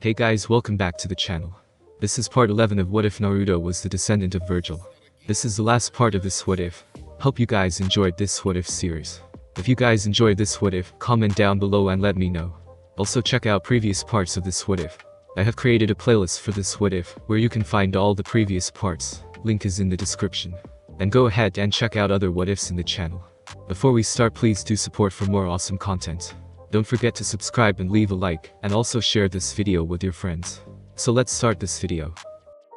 Hey guys, welcome back to the channel. This is part 11 of What If Naruto was the descendant of Vergil. This is the last part of this What If. Hope you guys enjoyed this What If series. If you guys enjoyed this What If, comment down below and let me know. Also check out previous parts of this What If. I have created a playlist for this What If, where you can find all the previous parts. Link is in the description. And go ahead and check out other What Ifs in the channel. Before we start, please do support for more awesome content. Don't forget to subscribe and leave a like, and also share this video with your friends. So let's start this video.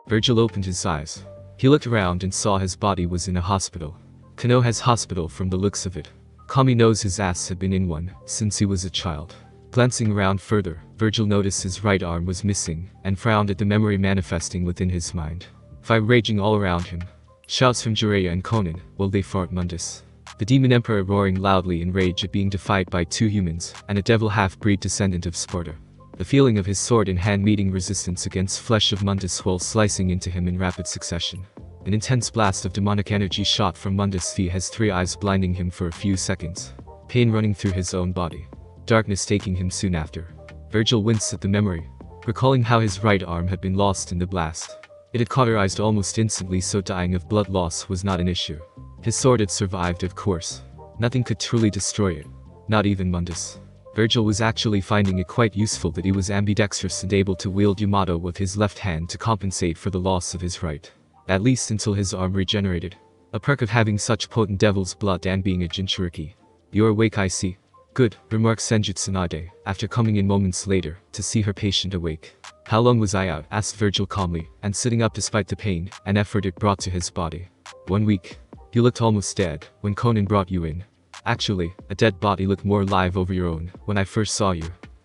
Vergil opened his eyes. He looked around and saw his body was in a hospital. Konoha's hospital from the looks of it. Kami knows his ass had been in one, since he was a child. Glancing around further, Vergil noticed his right arm was missing, and frowned at the memory manifesting within his mind. Fire raging all around him. Shouts from Jiraiya and Konan, while they fought Mundus. The Demon Emperor roaring loudly in rage at being defied by two humans, and a devil half-breed descendant of Sparda. The feeling of his sword in hand meeting resistance against flesh of Mundus while slicing into him in rapid succession. An intense blast of demonic energy shot from Mundus V has three eyes blinding him for a few seconds. Pain running through his own body. Darkness taking him soon after. Vergil winced at the memory, recalling how his right arm had been lost in the blast. It had cauterized almost instantly, so dying of blood loss was not an issue. His sword had survived, of course. Nothing could truly destroy it. Not even Mundus. Vergil was actually finding it quite useful that he was ambidextrous and able to wield Yamato with his left hand to compensate for the loss of his right. At least until his arm regenerated. A perk of having such potent devil's blood and being a Jinchuriki. "You're awake, I see." "Good," remarked Senjutsu Tsunade, after coming in moments later, to see her patient awake. "How long was I out?" asked Vergil calmly, and sitting up despite the pain and effort it brought to his body. "1 week. You looked almost dead when Konan brought you in. Actually, a dead body looked more alive over your own when I first saw you.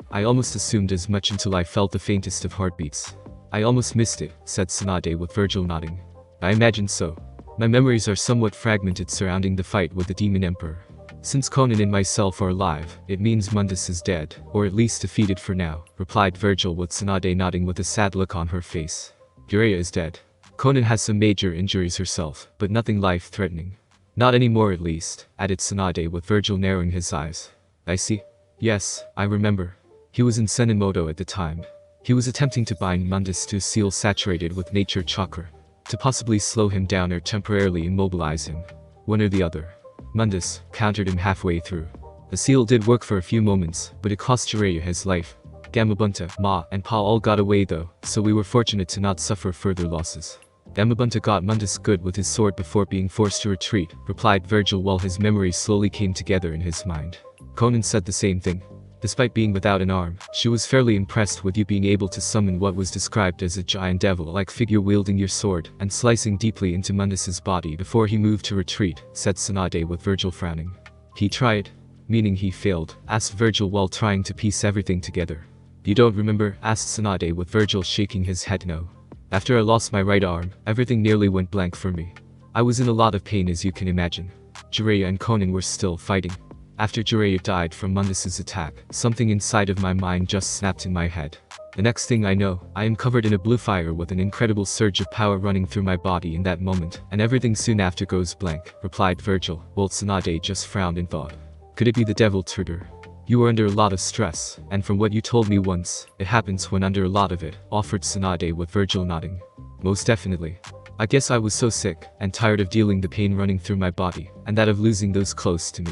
I almost assumed as much until I felt the faintest of heartbeats. I almost missed it," said Tsunade with Vergil nodding. "I imagine so. My memories are somewhat fragmented surrounding the fight with the Demon Emperor. Since Konan and myself are alive, it means Mundus is dead, or at least defeated for now," replied Vergil with Tsunade nodding with a sad look on her face. "Jiraiya is dead. Konan has some major injuries herself, but nothing life-threatening. Not anymore at least," added Tsunade with Vergil narrowing his eyes. "I see. Yes, I remember. He was in Senimoto at the time. He was attempting to bind Mundus to a seal saturated with nature chakra, to possibly slow him down or temporarily immobilize him. One or the other. Mundus countered him halfway through. The seal did work for a few moments, but it cost Jiraiya his life. Gamabunta, Ma, and Pa all got away though, so we were fortunate to not suffer further losses. Gamabunta got Mundus good with his sword before being forced to retreat," replied Vergil while his memories slowly came together in his mind. "Konan said the same thing. Despite being without an arm, she was fairly impressed with you being able to summon what was described as a giant devil-like figure wielding your sword and slicing deeply into Mundus's body before he moved to retreat," said Tsunade with Vergil frowning. "He tried?" "Meaning he failed?" asked Vergil while trying to piece everything together. "You don't remember?" asked Tsunade with Vergil shaking his head no. "After I lost my right arm, everything nearly went blank for me. I was in a lot of pain, as you can imagine. Jiraiya and Konan were still fighting. After Jiraiya died from Mundus's attack, something inside of my mind just snapped in my head. The next thing I know, I am covered in a blue fire with an incredible surge of power running through my body in that moment, and everything soon after goes blank," replied Vergil, while Tsunade just frowned in thought. "Could it be the devil tutor? You were under a lot of stress, and from what you told me once, it happens when under a lot of it," offered Tsunade with Vergil nodding. "Most definitely. I guess I was so sick and tired of dealing the pain running through my body, and that of losing those close to me.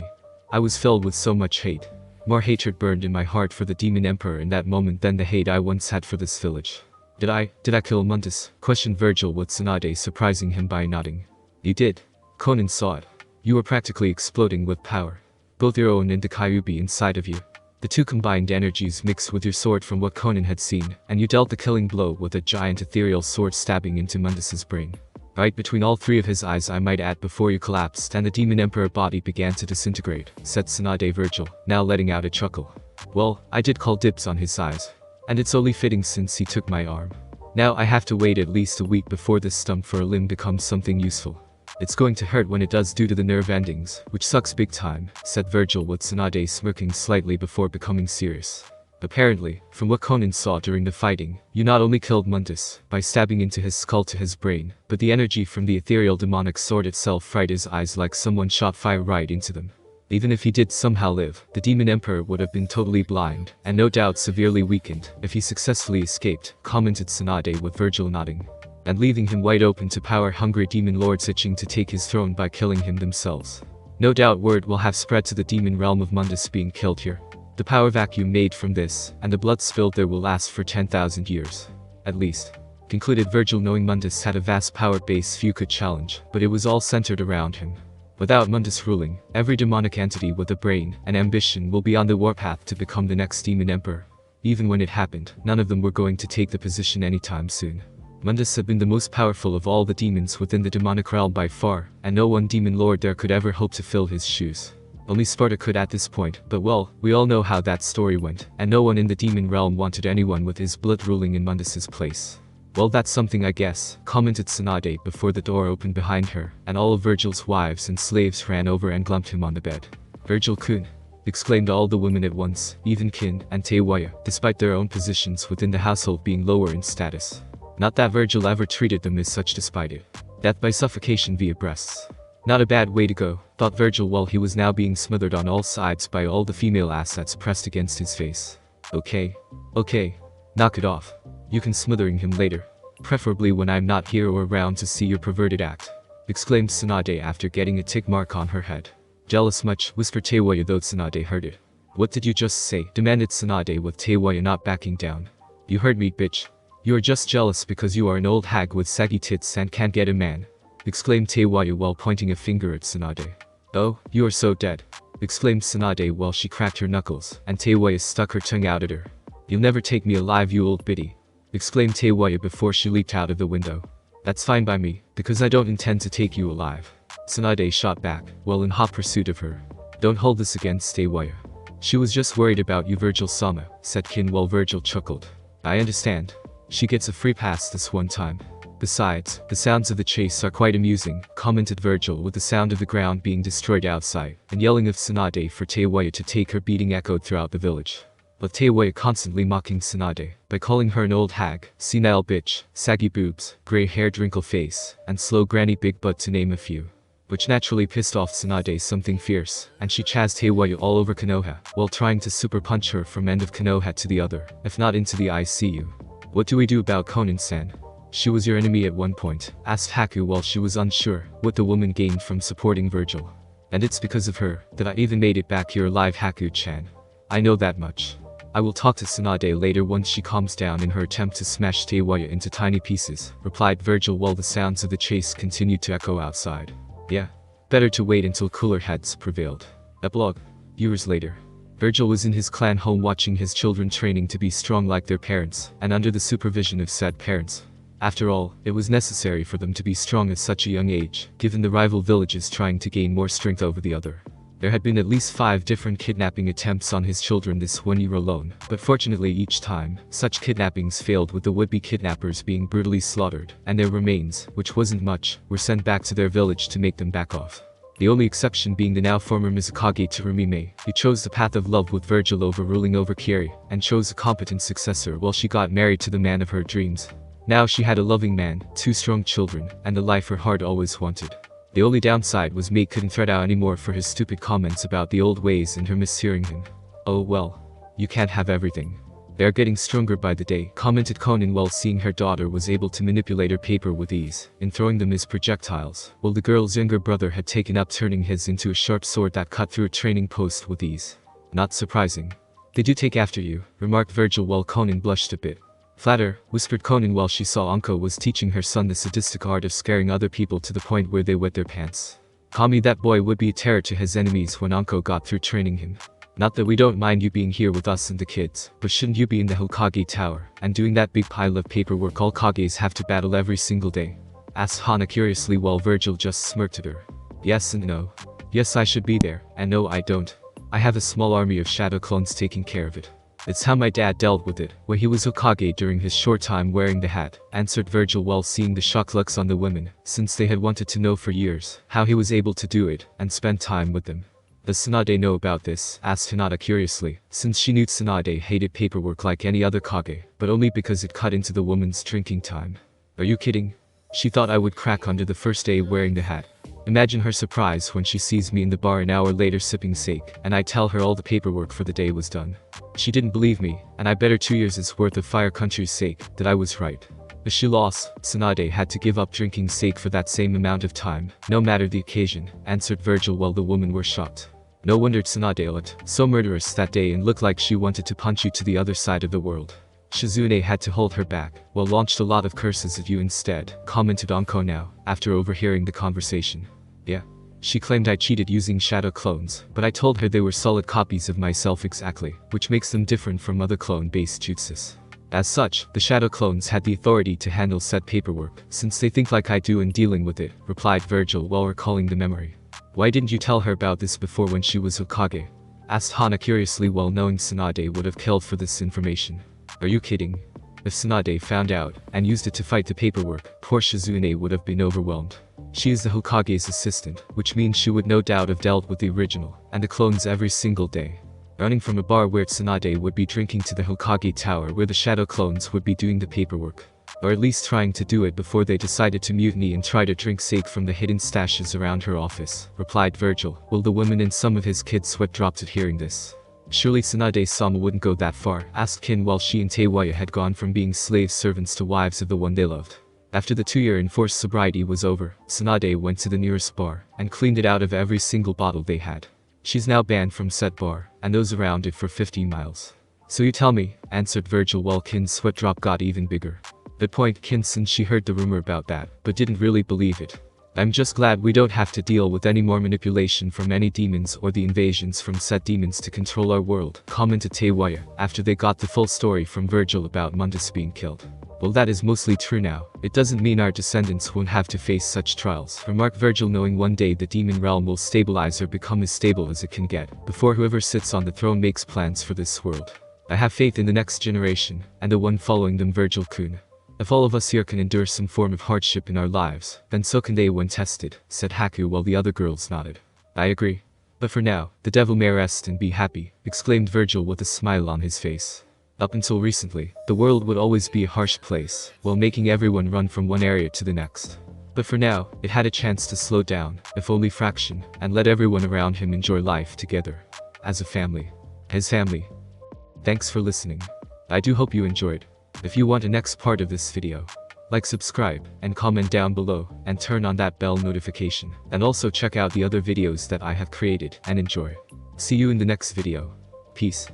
I was filled with so much hate. More hatred burned in my heart for the Demon Emperor in that moment than the hate I once had for this village." Did I kill Mundus?" questioned Vergil with Tsunade surprising him by nodding. "You did. Konan saw it. You were practically exploding with power. Both your own and the Kyuubi inside of you. The two combined energies mixed with your sword from what Konan had seen, and you dealt the killing blow with a giant ethereal sword stabbing into Mundus's brain. Right between all three of his eyes, I might add, before you collapsed and the Demon Emperor body began to disintegrate," said Tsunade Vergil, now letting out a chuckle. "Well, I did call dibs on his eyes. And it's only fitting since he took my arm. Now I have to wait at least a week before this stump for a limb becomes something useful. It's going to hurt when it does due to the nerve endings, which sucks big time," said Vergil with Tsunade smirking slightly before becoming serious. "Apparently, from what Konan saw during the fighting, you not only killed Mundus by stabbing into his skull to his brain, but the energy from the ethereal demonic sword itself fried his eyes like someone shot fire right into them. Even if he did somehow live, the Demon Emperor would have been totally blind, and no doubt severely weakened, if he successfully escaped, commented Tsunade with Vergil nodding. And leaving him wide open to power-hungry demon lords itching to take his throne by killing him themselves. No doubt word will have spread to the demon realm of Mundus being killed here. The power vacuum made from this, and the blood spilled there will last for 10,000 years. At least. Concluded Vergil, knowing Mundus had a vast power base few could challenge, but it was all centered around him. Without Mundus ruling, every demonic entity with a brain and ambition will be on the warpath to become the next demon emperor. Even when it happened, none of them were going to take the position anytime soon. Mundus had been the most powerful of all the demons within the demonic realm by far, and no one demon lord there could ever hope to fill his shoes. Only Sparda could at this point, but well, we all know how that story went, and no one in the demon realm wanted anyone with his blood ruling in Mundus's place. Well, that's something I guess, commented Tsunade before the door opened behind her, and all of Vergil's wives and slaves ran over and glumped him on the bed. Vergil-kun, exclaimed all the women at once, even Kin and Teiwaya, despite their own positions within the household being lower in status. Not that Vergil ever treated them as such despite it. Death by suffocation via breasts. Not a bad way to go, thought Vergil while he was now being smothered on all sides by all the female assets pressed against his face. Okay. Knock it off. You can smothering him later. Preferably when I'm not here or around to see your perverted act. Exclaimed Tsunade after getting a tick mark on her head. Jealous much, whispered Teiwaya, though Tsunade heard it. What did you just say? Demanded Tsunade with Teiwaya not backing down. You heard me, bitch. You are just jealous because you are an old hag with saggy tits and can't get a man. Exclaimed Teiwaya while pointing a finger at Tsunade. Oh, you are so dead. Exclaimed Tsunade while she cracked her knuckles, and Teiwaya stuck her tongue out at her. You'll never take me alive, you old biddy. Exclaimed Teiwaya before she leaped out of the window. That's fine by me, because I don't intend to take you alive. Tsunade shot back, while in hot pursuit of her. Don't hold this against Teiwaya. She was just worried about you, Vergil-sama, said Kin while Vergil chuckled. I understand. She gets a free pass this one time. Besides, the sounds of the chase are quite amusing, commented Vergil with the sound of the ground being destroyed outside, and yelling of Tsunade for Teiwaya to take her beating echoed throughout the village. But Teiwaya constantly mocking Tsunade by calling her an old hag, senile bitch, saggy boobs, grey-haired wrinkle face, and slow granny big butt to name a few. Which naturally pissed off Tsunade something fierce, and she chased Teiwaya all over Konoha, while trying to super punch her from end of Konoha to the other, if not into the ICU. What do we do about Konan-san? She was your enemy at one point, asked Haku while she was unsure what the woman gained from supporting Vergil. And it's because of her that I even made it back here alive, Haku-chan. I know that much. I will talk to Tsunade later once she calms down in her attempt to smash Teiwaya into tiny pieces, replied Vergil while the sounds of the chase continued to echo outside. Yeah. Better to wait until cooler heads prevailed. Epilogue. Years later. Vergil was in his clan home watching his children training to be strong like their parents, and under the supervision of said parents. After all, it was necessary for them to be strong at such a young age, given the rival villages trying to gain more strength over the other. There had been at least 5 different kidnapping attempts on his children this one year alone, but fortunately each time, such kidnappings failed with the would-be kidnappers being brutally slaughtered, and their remains, which wasn't much, were sent back to their village to make them back off. The only exception being the now former Mizukage Terumime, who chose the path of love with Vergil over ruling over Kieri, and chose a competent successor while she got married to the man of her dreams. Now she had a loving man, 2 strong children, and the life her heart always wanted. The only downside was mate couldn't thread out anymore for his stupid comments about the old ways and her mishearing him. Oh well. You can't have everything. They're getting stronger by the day, commented Conan while seeing her daughter was able to manipulate her paper with ease, in throwing them as projectiles, while the girl's younger brother had taken up turning his into a sharp sword that cut through a training post with ease. Not surprising. They do take after you, remarked Vergil while Conan blushed a bit. Flatter, whispered Conan while she saw Anko was teaching her son the sadistic art of scaring other people to the point where they wet their pants. Kami, that boy would be a terror to his enemies when Anko got through training him. Not that we don't mind you being here with us and the kids, but shouldn't you be in the Hokage Tower, and doing that big pile of paperwork all Kages have to battle every single day? Asked Hana curiously while Vergil just smirked at her. Yes and no. Yes, I should be there, and no, I don't. I have a small army of shadow clones taking care of it. It's how my dad dealt with it, when he was Hokage during his short time wearing the hat, answered Vergil while seeing the shocked looks on the women, since they had wanted to know for years how he was able to do it, and spend time with them. Does Tsunade know about this? Asked Hinata curiously, since she knew Tsunade hated paperwork like any other Kage, but only because it cut into the woman's drinking time. Are you kidding? She thought I would crack under the first day wearing the hat. Imagine her surprise when she sees me in the bar an hour later sipping sake, and I tell her all the paperwork for the day was done. She didn't believe me, and I bet her 2 years' worth of fire country's sake that I was right. As she lost, Tsunade had to give up drinking sake for that same amount of time, no matter the occasion, answered Vergil while the women were shocked. No wonder Tsunade looked so murderous that day and looked like she wanted to punch you to the other side of the world. Shizune had to hold her back, while launched a lot of curses at you instead, commented Onko now, after overhearing the conversation. Yeah. She claimed I cheated using shadow clones, but I told her they were solid copies of myself exactly, which makes them different from other clone-based jutsus. As such, the shadow clones had the authority to handle said paperwork, since they think like I do in dealing with it, replied Vergil while recalling the memory. Why didn't you tell her about this before when she was Hokage? Asked Hana curiously, well knowing Tsunade would have killed for this information. Are you kidding? If Tsunade found out, and used it to fight the paperwork, poor Shizune would have been overwhelmed. She is the Hokage's assistant, which means she would no doubt have dealt with the original, and the clones every single day. Running from a bar where Tsunade would be drinking to the Hokage Tower where the shadow clones would be doing the paperwork. Or at least trying to do it before they decided to mutiny and try to drink sake from the hidden stashes around her office, replied Vergil, while the women and some of his kids' sweat dropped at hearing this. Surely Tsunade-sama wouldn't go that far, asked Kin while she and Teiwaya had gone from being slave servants to wives of the one they loved. After the 2-year enforced sobriety was over, Tsunade went to the nearest bar, and cleaned it out of every single bottle they had. She's now banned from said bar, and those around it for 15 miles. So you tell me, answered Vergil while Kin's sweat drop got even bigger. That point Kin since she heard the rumor about that, but didn't really believe it. I'm just glad we don't have to deal with any more manipulation from any demons or the invasions from said demons to control our world, commented Teiwaya, after they got the full story from Vergil about Mundus being killed. Well, that is mostly true now. It doesn't mean our descendants won't have to face such trials, remarked Vergil, knowing one day the demon realm will stabilize or become as stable as it can get, before whoever sits on the throne makes plans for this world. I have faith in the next generation, and the one following them, Vergil-kun. If all of us here can endure some form of hardship in our lives, then so can they when tested, said Haku while the other girls nodded. I agree. But for now, the devil may rest and be happy, exclaimed Vergil with a smile on his face. Up until recently, the world would always be a harsh place, while making everyone run from one area to the next. But for now, it had a chance to slow down, if only fraction, and let everyone around him enjoy life together. As a family. His family. Thanks for listening. I do hope you enjoyed. If you want the next part of this video, like, subscribe, and comment down below, and turn on that bell notification, and also check out the other videos that I have created, and enjoy. See you in the next video. Peace.